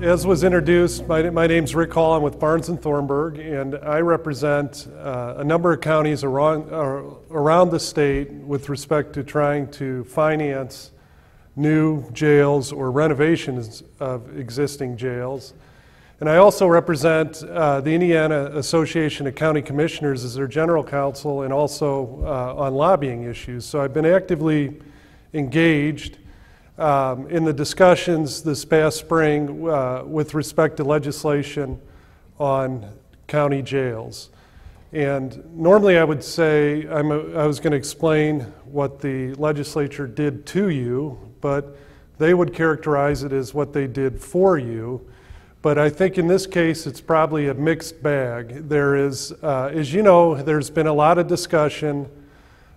As was introduced, my name's Rick Hall. I'm with Barnes & Thornburg, and I represent a number of counties around the state with respect to trying to finance new jails or renovations of existing jails. And I also represent the Indiana Association of County Commissioners as their general counsel and also on lobbying issues. So I've been actively engaged in the discussions this past spring with respect to legislation on county jails. And normally I would say I was going to explain what the legislature did to you, but they would characterize it as what they did for you. But I think in this case it's probably a mixed bag. There is, as you know, there's been a lot of discussion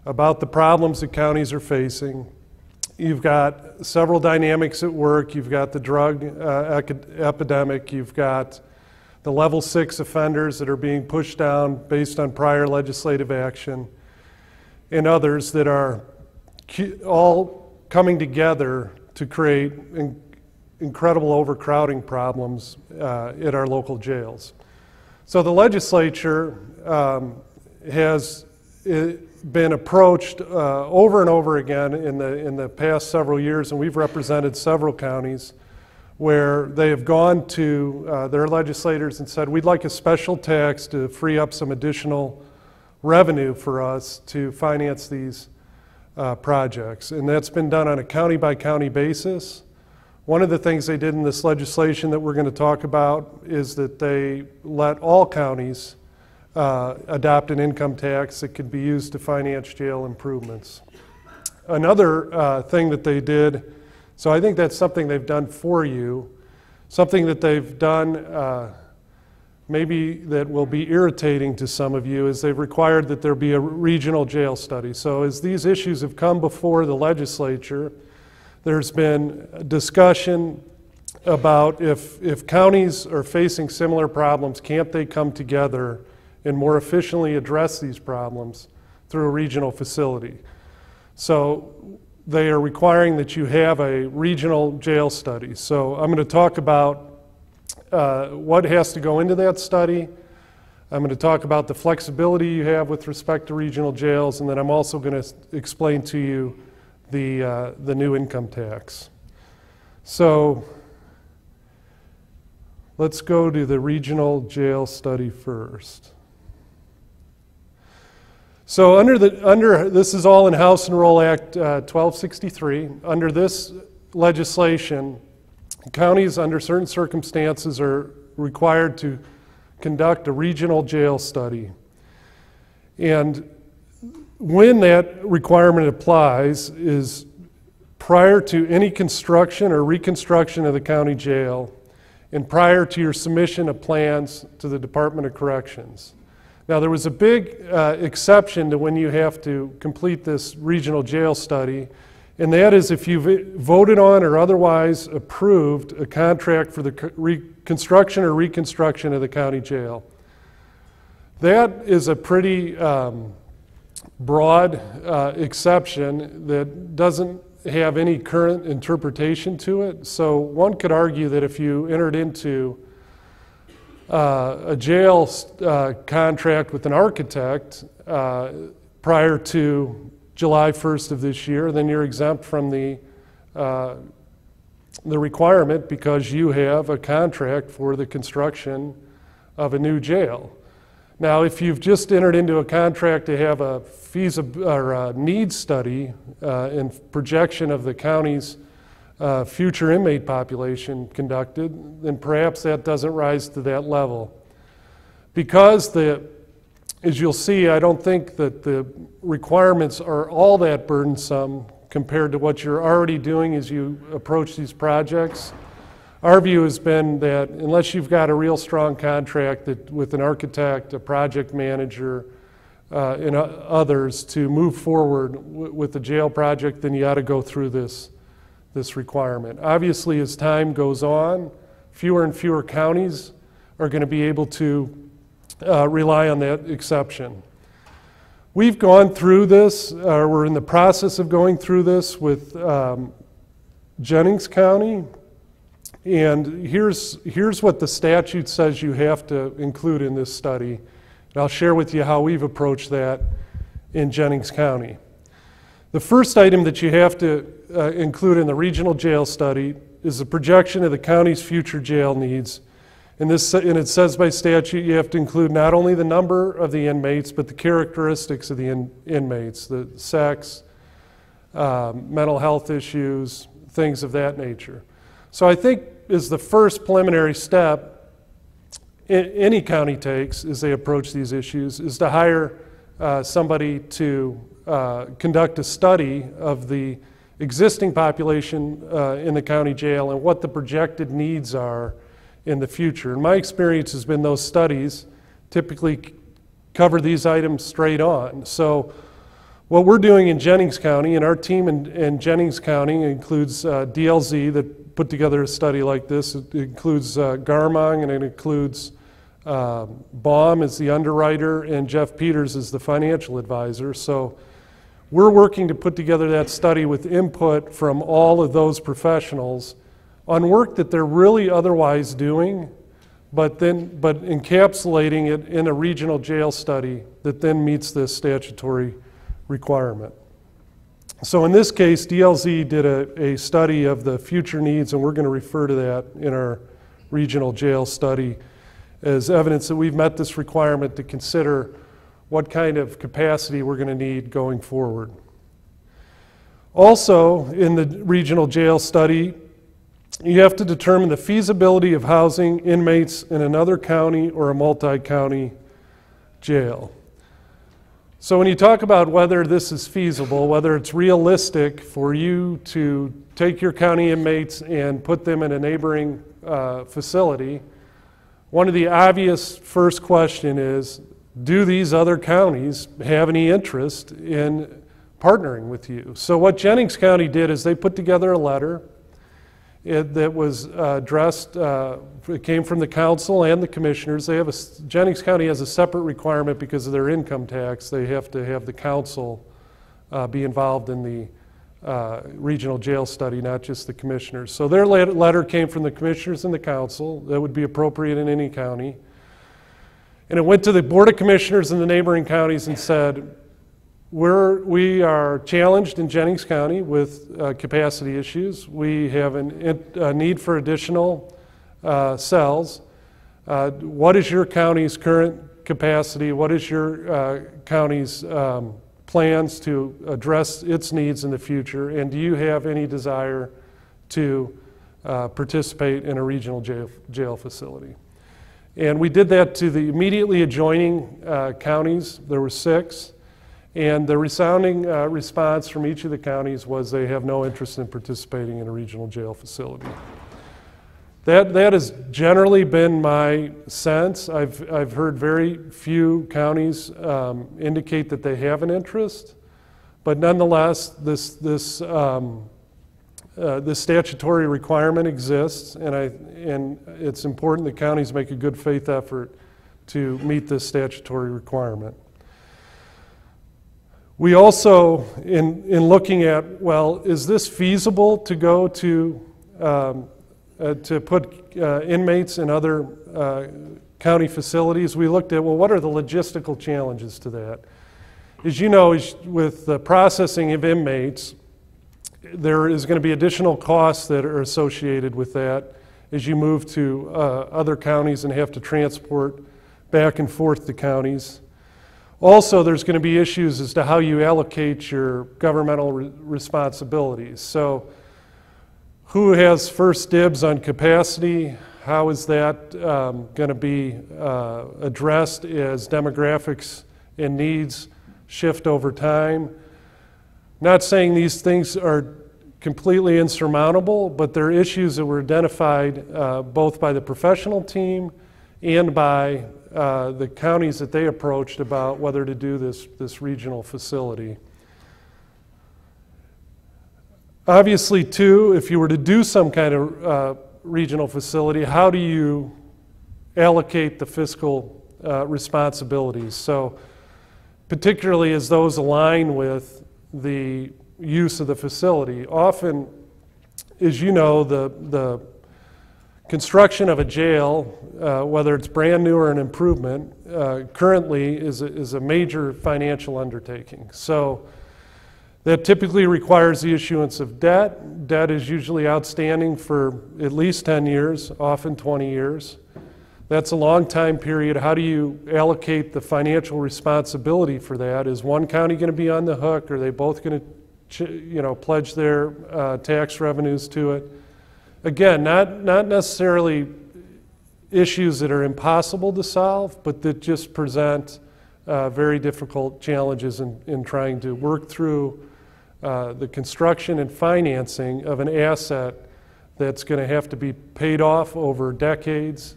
about the problems that counties are facing. You've got several dynamics at work. You've got the drug epidemic. You've got the level 6 offenders that are being pushed down based on prior legislative action, and others that are all coming together to create incredible overcrowding problems at our local jails. So the legislature has been approached over and over again in the past several years, and we've represented several counties where they have gone to their legislators and said, we'd like a special tax to free up some additional revenue for us to finance these projects. And that's been done on a county-by-county basis. One of the things they did in this legislation that we're going to talk about is that they let all counties adopt an income tax that could be used to finance jail improvements. Another thing that they did, so I think that's something they've done for you, something that they've done maybe that will be irritating to some of you, is they've required that there be a regional jail study. So as these issues have come before the legislature, there's been discussion about if counties are facing similar problems, can't they come together and more efficiently address these problems through a regional facility. So they are requiring that you have a regional jail study. So I'm going to talk about what has to go into that study. I'm going to talk about the flexibility you have with respect to regional jails, and then I'm also going to explain to you the new income tax. So let's go to the regional jail study first. So this is all in House Enroll Act 1263. Under this legislation, counties under certain circumstances are required to conduct a regional jail study. And when that requirement applies is prior to any construction or reconstruction of the county jail and prior to your submission of plans to the Department of Corrections. Now, there was a big exception to when you have to complete this regional jail study, and that is if you've voted on or otherwise approved a contract for the construction or reconstruction of the county jail. That is a pretty broad exception that doesn't have any current interpretation to it. So one could argue that if you entered into a jail contract with an architect prior to July 1st of this year, then you're exempt from the requirement because you have a contract for the construction of a new jail. Now, if you've just entered into a contract to have a needs study and projection of the county's future inmate population conducted, then perhaps that doesn't rise to that level. Because as you'll see, I don't think that the requirements are all that burdensome compared to what you're already doing as you approach these projects. Our view has been that unless you've got a real strong contract with an architect, a project manager, and others to move forward with the jail project, then you ought to go through this requirement. Obviously, as time goes on, fewer and fewer counties are going to be able to rely on that exception. We've gone through this, we're in the process of going through this with Jennings County, And here's what the statute says you have to include in this study. And I'll share with you how we've approached that in Jennings County. The first item that you have to include in the regional jail study is the projection of the county's future jail needs. And it says by statute you have to include not only the number of the inmates, but the characteristics of the inmates, the sex, mental health issues, things of that nature. So I think is the first preliminary step any county takes as they approach these issues is to hire somebody to conduct a study of the existing population in the county jail and what the projected needs are in the future. And my experience has been those studies typically cover these items straight on. So what we're doing in Jennings County, and our team in Jennings County includes DLZ that put together a study like this. It includes Garmong, and it includes Baum as the underwriter, and Jeff Peters as the financial advisor. So we're working to put together that study with input from all of those professionals on work that they're really otherwise doing, but encapsulating it in a regional jail study that then meets this statutory requirement. So in this case, DLZ did a study of the future needs, and we're going to refer to that in our regional jail study as evidence that we've met this requirement to consider what kind of capacity we're going to need going forward. Also, in the regional jail study, you have to determine the feasibility of housing inmates in another county or a multi-county jail. So when you talk about whether this is feasible, whether it's realistic for you to take your county inmates and put them in a neighboring facility, one of the obvious first question is, do these other counties have any interest in partnering with you? So what Jennings County did is they put together a letter that was addressed, it came from the council and the commissioners. Jennings County has a separate requirement because of their income tax. They have to have the council be involved in the regional jail study, not just the commissioners. So their letter came from the commissioners and the council. That would be appropriate in any county. And it went to the Board of Commissioners in the neighboring counties and said, we are challenged in Jennings County with capacity issues. We have a need for additional cells. What is your county's current capacity? What is your county's plans to address its needs in the future? And do you have any desire to participate in a regional jail facility? And we did that to the immediately adjoining counties. There were 6. And the resounding response from each of the counties was they have no interest in participating in a regional jail facility. That has generally been my sense. I've heard very few counties indicate that they have an interest, but nonetheless, this statutory requirement exists, and it's important that counties make a good faith effort to meet this statutory requirement. We also, in looking at, well, is this feasible to go to put inmates in other county facilities? We looked at, well, what are the logistical challenges to that? As you know, with the processing of inmates, there is going to be additional costs that are associated with that as you move to other counties and have to transport back and forth to counties. Also, there's going to be issues as to how you allocate your governmental responsibilities. So, who has first dibs on capacity? How is that going to be addressed as demographics and needs shift over time? Not saying these things are completely insurmountable, but they're issues that were identified both by the professional team and by the counties that they approached about whether to do this regional facility. Obviously, too, if you were to do some kind of regional facility, how do you allocate the fiscal responsibilities? So, particularly as those align with the use of the facility. Often, as you know, the construction of a jail, whether it's brand new or an improvement, currently is a major financial undertaking. So that typically requires the issuance of debt. Debt is usually outstanding for at least 10 years, often 20 years. That's a long time period. How do you allocate the financial responsibility for that? Is one county going to be on the hook? Are they both going to pledge their tax revenues to it? Again, not necessarily issues that are impossible to solve, but that just present very difficult challenges in trying to work through the construction and financing of an asset that's going to have to be paid off over decades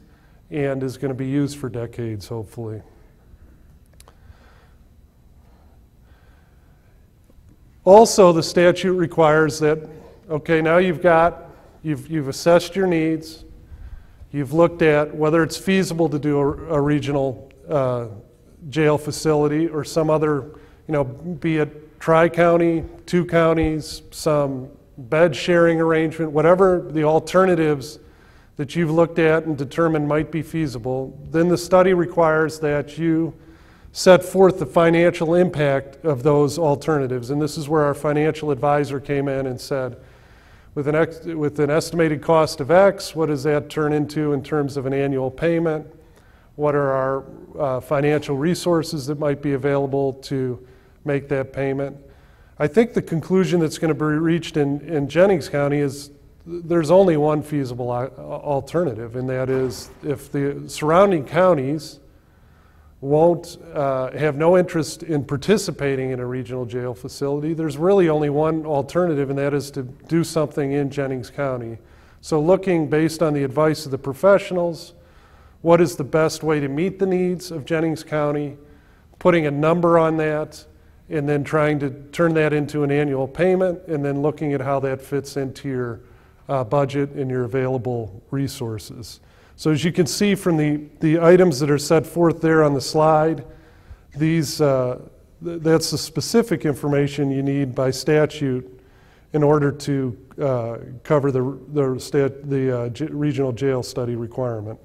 and is going to be used for decades, hopefully. Also, the statute requires that, okay, now you've assessed your needs, you've looked at whether it's feasible to do a regional jail facility or some other, be it tri-county, 2 counties, some bed sharing arrangement, whatever the alternatives that you've looked at and determined might be feasible. Then the study requires that you set forth the financial impact of those alternatives. And this is where our financial advisor came in and said, with an estimated cost of X, what does that turn into in terms of an annual payment? What are our financial resources that might be available to make that payment? I think the conclusion that's going to be reached in Jennings County is there's only one feasible alternative, and that is if the surrounding counties won't have no interest in participating in a regional jail facility, there's really only one alternative, and that is to do something in Jennings County. So looking based on the advice of the professionals, what is the best way to meet the needs of Jennings County, putting a number on that, and then trying to turn that into an annual payment, and then looking at how that fits into your budget and your available resources. So as you can see from the items that are set forth there on the slide, that's the specific information you need by statute in order to cover the regional jail study requirement.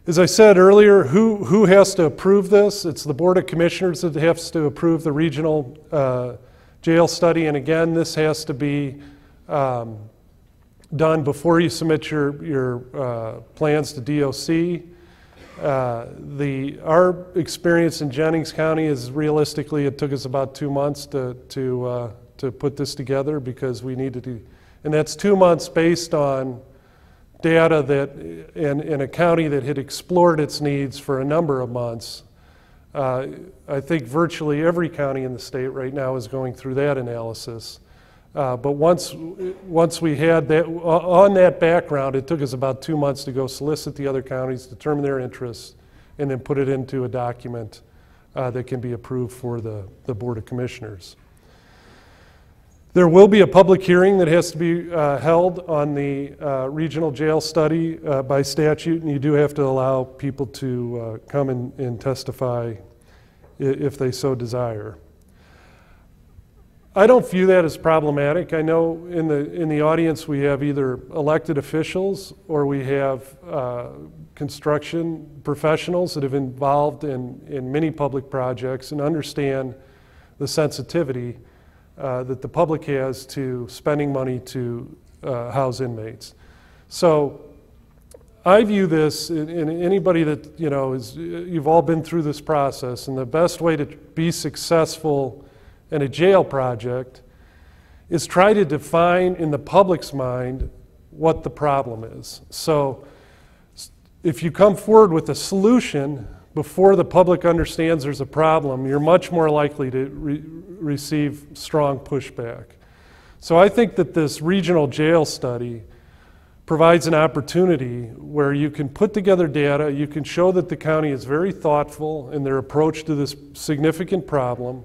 As I said earlier, who has to approve this? It's the Board of Commissioners that has to approve the regional jail study, and again, this has to be done before you submit your plans to DOC. Our experience in Jennings County is realistically it took us about 2 months to put this together because we needed to, and that's 2 months based on data that in a county that had explored its needs for a number of months. I think virtually every county in the state right now is going through that analysis. But once we had that, on that background, it took us about 2 months to go solicit the other counties, determine their interests, and then put it into a document that can be approved for the Board of Commissioners. There will be a public hearing that has to be held on the regional jail study by statute, and you do have to allow people to come and testify if they so desire. I don't view that as problematic. I know in the audience we have either elected officials or we have construction professionals that have been involved in many public projects and understand the sensitivity that the public has to spending money to house inmates. So I view this, in anybody that, you've all been through this process, and the best way to be successful in a jail project is try to define in the public's mind what the problem is. So if you come forward with a solution before the public understands there's a problem, you're much more likely to receive strong pushback. So I think that this regional jail study provides an opportunity where you can put together data, you can show that the county is very thoughtful in their approach to this significant problem,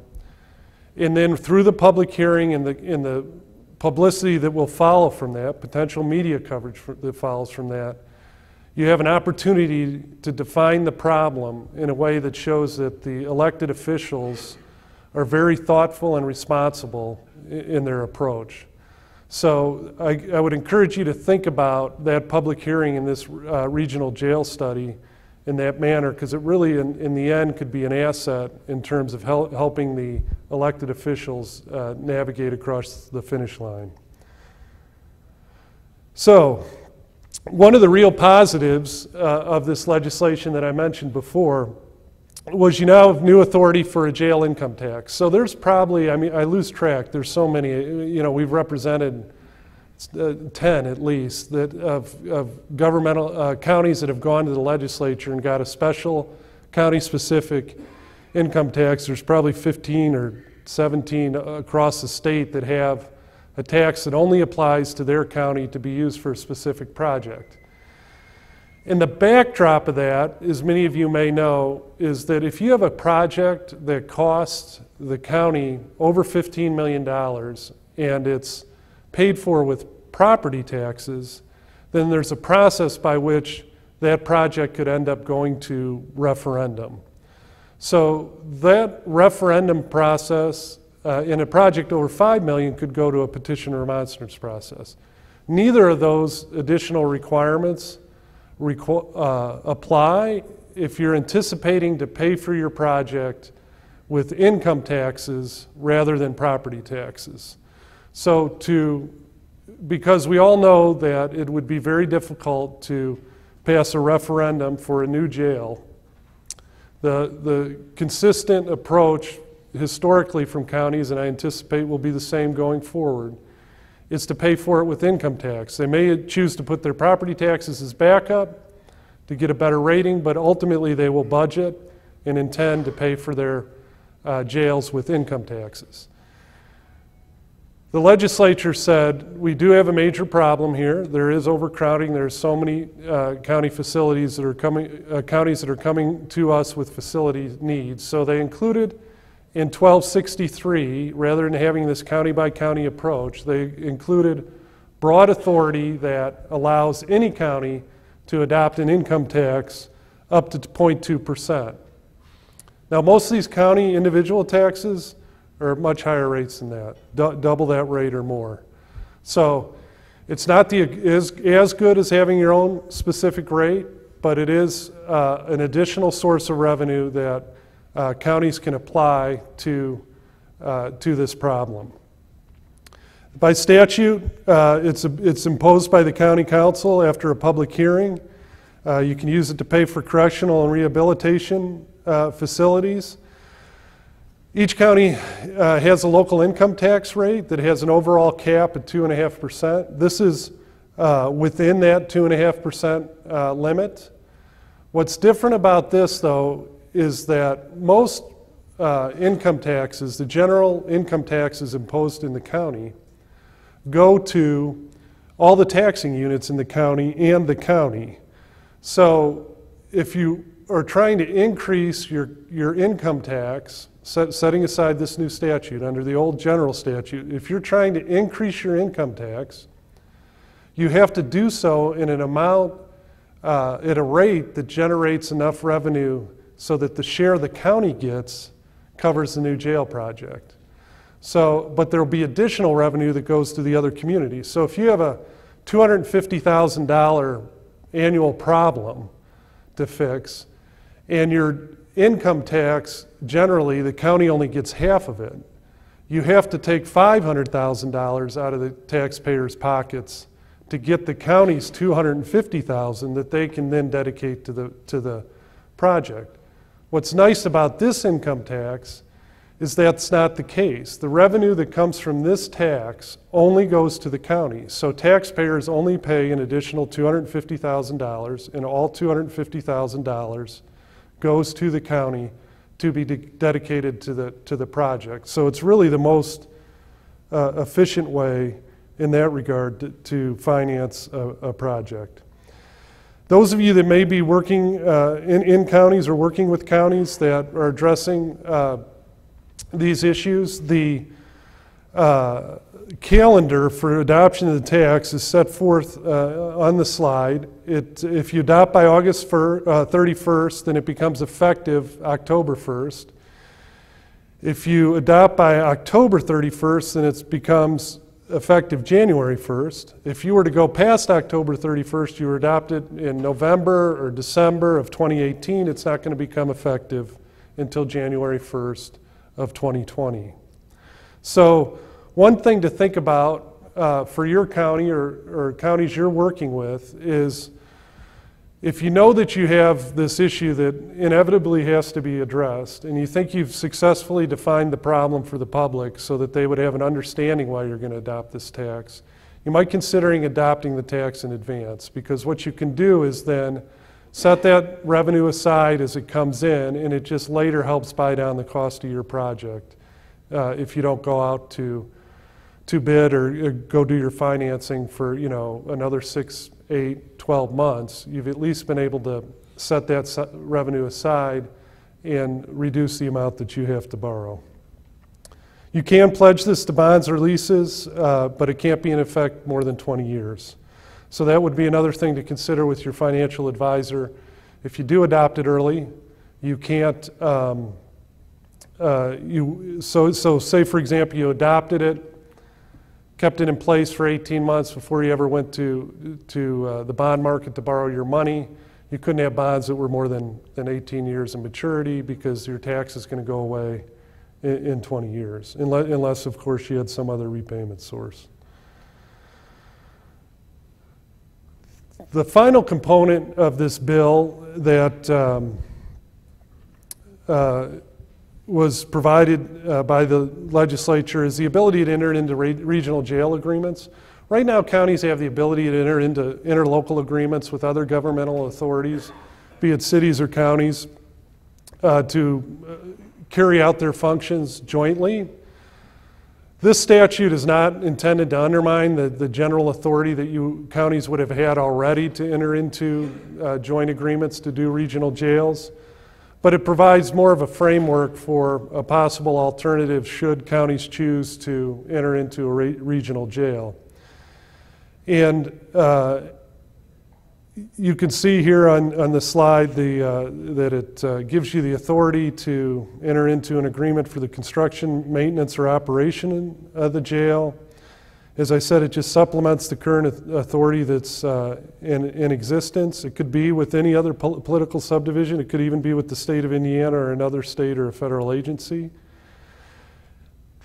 and then through the public hearing and the publicity that will follow from that, potential media coverage that follows from that, you have an opportunity to define the problem in a way that shows that the elected officials are very thoughtful and responsible in their approach. So I would encourage you to think about that public hearing in this regional jail study in that manner, because it really, in the end, could be an asset in terms of helping the elected officials navigate across the finish line. So, one of the real positives of this legislation that I mentioned before was you now have new authority for a jail income tax. So there's probably, I mean, I lose track, there's so many, you know, we've represented 10 at least of governmental counties that have gone to the legislature and got a special county-specific income tax. There's probably 15 or 17 across the state that have a tax that only applies to their county to be used for a specific project. And the backdrop of that, as many of you may know, is that if you have a project that costs the county over $15 million and it's paid for with property taxes, then there's a process by which that project could end up going to referendum. So that referendum process in a project over $5 million could go to a petition or remonstrance process. Neither of those additional requirements apply if you're anticipating to pay for your project with income taxes rather than property taxes. So because we all know that it would be very difficult to pass a referendum for a new jail, the consistent approach historically from counties, and I anticipate will be the same going forward, is to pay for it with income tax. They may choose to put their property taxes as backup to get a better rating, but ultimately they will budget and intend to pay for their jails with income taxes. The legislature said, we do have a major problem here. There is overcrowding. There's so many county facilities that are coming, counties that are coming to us with facility needs. So they included in 1263, rather than having this county by county approach, they included broad authority that allows any county to adopt an income tax up to 0.2%. Now, most of these county individual taxes are much higher rates than that, double that rate or more. So it's not as good as having your own specific rate, but it is an additional source of revenue that counties can apply to this problem. By statute, it's imposed by the county council after a public hearing. You can use it to pay for correctional and rehabilitation facilities. Each county has a local income tax rate that has an overall cap at 2.5%. This is within that 2.5% limit. What's different about this, though, is that most income taxes, the general income taxes imposed in the county, go to all the taxing units in the county and the county. So if you are trying to increase your income tax, setting aside this new statute under the old general statute, if you're trying to increase your income tax, you have to do so in an amount, at a rate that generates enough revenue so that the share the county gets covers the new jail project. So, but there will be additional revenue that goes to the other communities. So if you have a $250,000 annual problem to fix, and your income tax, generally, the county only gets half of it, you have to take $500,000 out of the taxpayers' pockets to get the county's $250,000 that they can then dedicate to the project. What's nice about this income tax is that's not the case. The revenue that comes from this tax only goes to the county. So taxpayers only pay an additional $250,000, and all $250,000 goes to the county to be dedicated to the project. So it's really the most efficient way in that regard to finance a project. Those of you that may be working in counties or working with counties that are addressing these issues, the calendar for adoption of the tax is set forth on the slide. If you adopt by August 31st, then it becomes effective October 1st. If you adopt by October 31st, then it becomes effective January 1st. If you were to go past October 31st, you were adopted in November or December of 2018, it's not going to become effective until January 1st of 2020. So one thing to think about for your county or counties you're working with is if you know that you have this issue that inevitably has to be addressed, and you think you've successfully defined the problem for the public so that they would have an understanding why you're going to adopt this tax, you might considering adopting the tax in advance, because what you can do is then set that revenue aside as it comes in, and it just later helps buy down the cost of your project if you don't go out to bid or go do your financing for another 6, 8, 12 months. You've at least been able to set that revenue aside and reduce the amount that you have to borrow. You can pledge this to bonds or leases, but it can't be in effect more than 20 years. So that would be another thing to consider with your financial advisor. If you do adopt it early, you can't, so say for example you adopted it, kept it in place for 18 months before you ever went to the bond market to borrow your money. You couldn't have bonds that were more than 18 years in maturity because your tax is going to go away in 20 years, unless of course you had some other repayment source. The final component of this bill that was provided by the legislature is the ability to enter into regional jail agreements. Right now, counties have the ability to enter into interlocal agreements with other governmental authorities, be it cities or counties, to carry out their functions jointly. This statute is not intended to undermine the general authority that counties would have had already to enter into joint agreements to do regional jails. But it provides more of a framework for a possible alternative should counties choose to enter into a regional jail. And you can see here on the slide that it gives you the authority to enter into an agreement for the construction, maintenance, or operation of the jail. As I said, it just supplements the current authority that's in existence. It could be with any other political subdivision. It could even be with the state of Indiana or another state or a federal agency.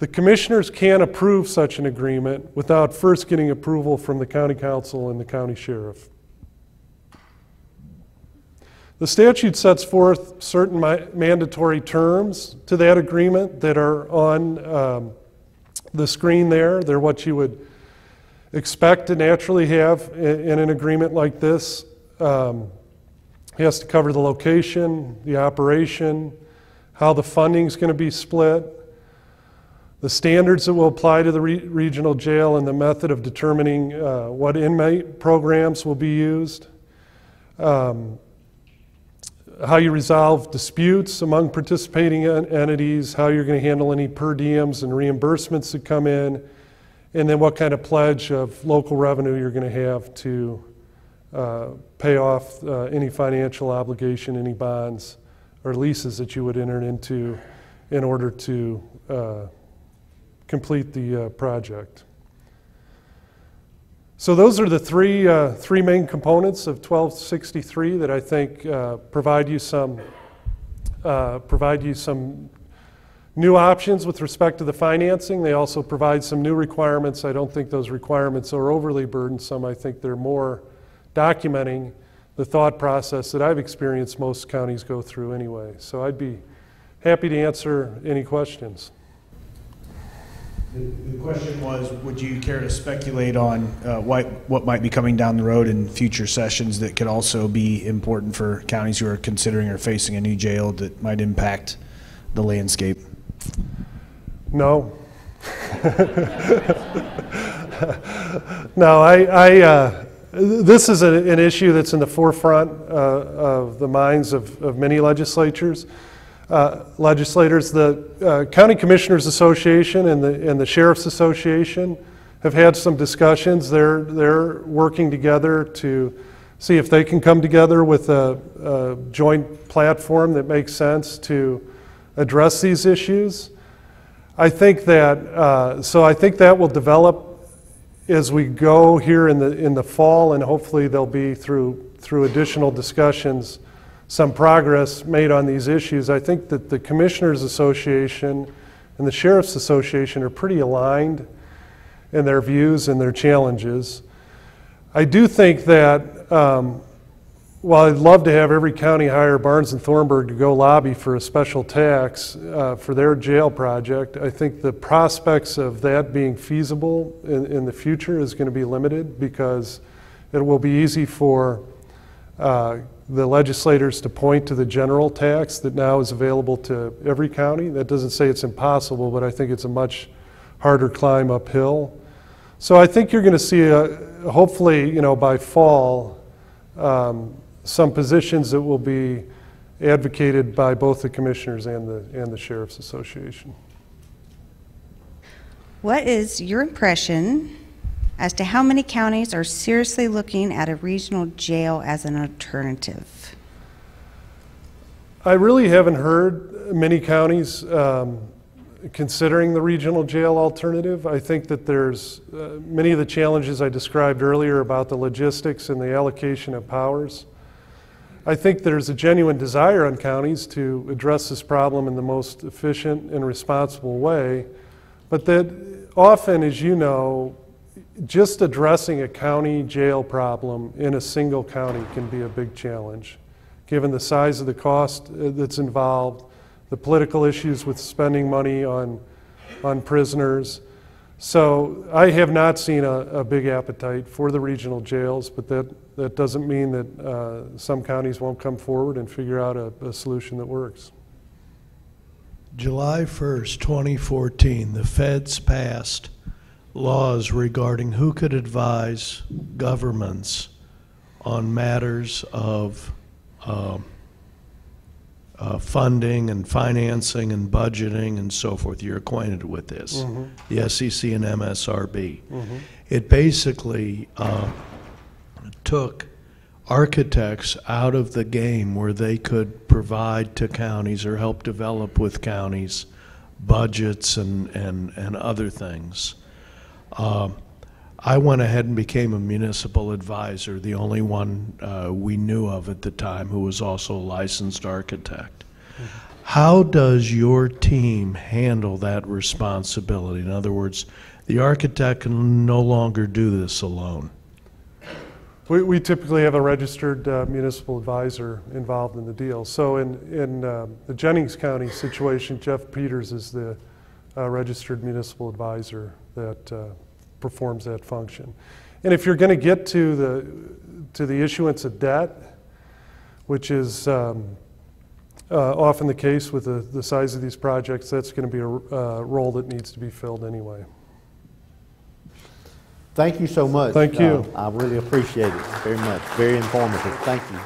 The commissioners can approve such an agreement without first getting approval from the county council and the county sheriff. The statute sets forth certain mandatory terms to that agreement that are on the screen there. They're what you would expect to naturally have in an agreement like this. It has to cover the location, the operation, how the funding is going to be split, the standards that will apply to the regional jail, and the method of determining what inmate programs will be used, how you resolve disputes among participating entities, how you're going to handle any per diems and reimbursements that come in, and then what kind of pledge of local revenue you're going to have to pay off any financial obligation, any bonds or leases that you would enter into in order to complete the project. So those are the three main components of 1263 that I think provide you some new options with respect to the financing. They also provide some new requirements. I don't think those requirements are overly burdensome. I think they're more documenting the thought process that I've experienced most counties go through anyway. So I'd be happy to answer any questions. The question was, would you care to speculate on what might be coming down the road in future sessions that could also be important for counties who are considering or facing a new jail that might impact the landscape? No. No, this is an issue that's in the forefront of the minds of many legislators. The County Commissioners Association and the Sheriff's Association have had some discussions. They're working together to see if they can come together with a joint platform that makes sense to address these issues. I think that will develop as we go here in the fall, and hopefully there'll be through additional discussions, some progress made on these issues. I think that the Commissioners Association and the Sheriff's Association are pretty aligned in their views and their challenges. I do think that while I'd love to have every county hire Barnes and Thornburg to go lobby for a special tax for their jail project, I think the prospects of that being feasible in the future is going to be limited, because it will be easy for the legislators to point to the general tax that now is available to every county. That doesn't say it's impossible, but I think it's a much harder climb uphill. So I think you're going to see, hopefully, by fall, some positions that will be advocated by both the commissioners and the Sheriff's Association. What is your impression as to how many counties are seriously looking at a regional jail as an alternative? I really haven't heard many counties considering the regional jail alternative. I think that there's many of the challenges I described earlier about the logistics and the allocation of powers. I think there's a genuine desire on counties to address this problem in the most efficient and responsible way, but that often, as you know, just addressing a county jail problem in a single county can be a big challenge, given the size of the cost that's involved, the political issues with spending money on prisoners. So I have not seen a big appetite for the regional jails, but that doesn't mean that some counties won't come forward and figure out a solution that works. July 1st, 2014, the feds passed laws regarding who could advise governments on matters of funding and financing and budgeting and so forth. You're acquainted with this. Mm-hmm. The SEC and MSRB. Mm-hmm. It basically took architects out of the game where they could provide to counties or help develop with counties budgets and other things. I went ahead and became a municipal advisor, the only one we knew of at the time who was also a licensed architect. Mm-hmm. How does your team handle that responsibility? In other words, the architect can no longer do this alone. We typically have a registered municipal advisor involved in the deal. So in the Jennings County situation, Jeff Peters is the registered municipal advisor that performs that function. And if you're going to get to the issuance of debt, which is often the case with the size of these projects, that's going to be a role that needs to be filled anyway. Thank you so much. Thank you. I really appreciate it very much. Very informative. Thank you.